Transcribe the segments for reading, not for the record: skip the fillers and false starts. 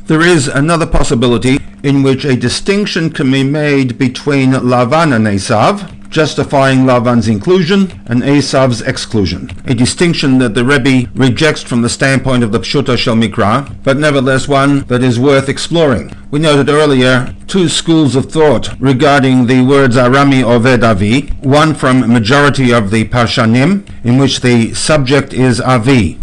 There is another possibility in which a distinction can be made between Lavan and EISAV, justifying Lavan's inclusion and EISAV's exclusion. A distinction that the Rebbe rejects from the standpoint of the Pshuta Shel Mikra, but nevertheless one that is worth exploring. We noted earlier two schools of thought regarding the words ARAMI Oved Avi, one from majority of the Parshanim, in which the subject is Avi,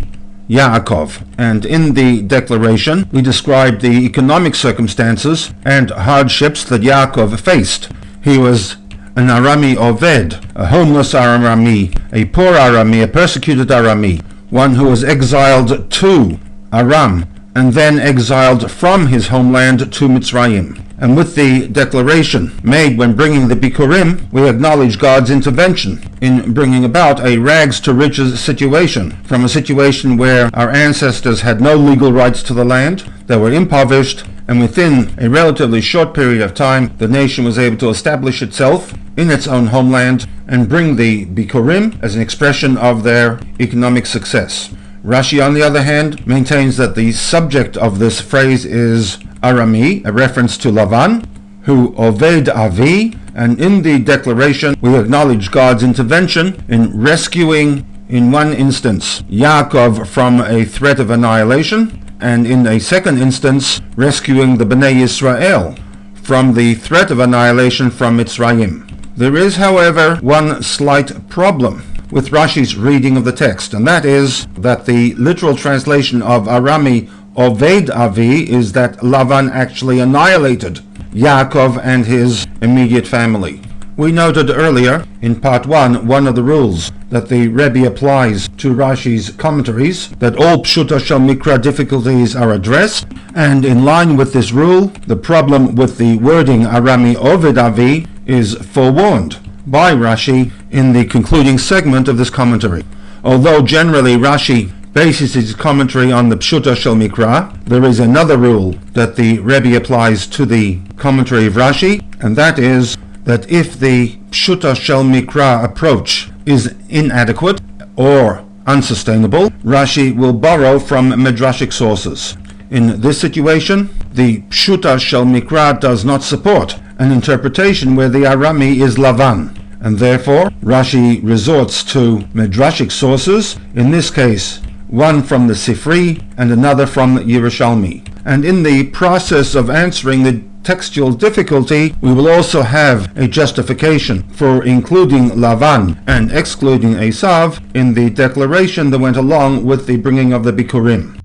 Yaakov, and in the declaration we described the economic circumstances and hardships that Yaakov faced. He was an Arami Oved, a homeless Arami, a poor Arami, a persecuted Arami, one who was exiled to Aram and then exiled from his homeland to Mitzrayim. And with the declaration made when bringing the Bikurim, we acknowledge God's intervention in bringing about a rags to riches situation, from a situation where our ancestors had no legal rights to the land, they were impoverished, and within a relatively short period of time the nation was able to establish itself in its own homeland and bring the Bikurim as an expression of their economic success. Rashi, on the other hand, maintains that the subject of this phrase is Arami, a reference to Lavan, who Oved Avi, and in the declaration we acknowledge God's intervention in rescuing, in one instance, Yaakov from a threat of annihilation, and in a second instance, rescuing the Bnei Yisrael from the threat of annihilation from Mitzrayim. There is, however, one slight problem with Rashi's reading of the text, and that is that the literal translation of Arami Oved Avi is that Lavan actually annihilated Yaakov and his immediate family. We noted earlier in part 1 of the rules that the Rebbe applies to Rashi's commentaries, that all Pshuta Shel Mikra difficulties are addressed, and in line with this rule, the problem with the wording Arami Oved Avi is forewarned by Rashi in the concluding segment of this commentary. Although generally Rashi bases his commentary on the Pshuta Shel Mikra, there is another rule that the Rebbe applies to the commentary of Rashi, and that is that if the Pshuta Shel Mikra approach is inadequate or unsustainable, Rashi will borrow from midrashic sources. In this situation, the Pshuta Shel Mikra does not support an interpretation where the Arami is Lavan, and therefore Rashi resorts to midrashic sources, in this case one from the Sifri and another from Yerushalmi. And in the process of answering the textual difficulty, we will also have a justification for including Lavan and excluding EISAV in the declaration that went along with the bringing of the Bikurim.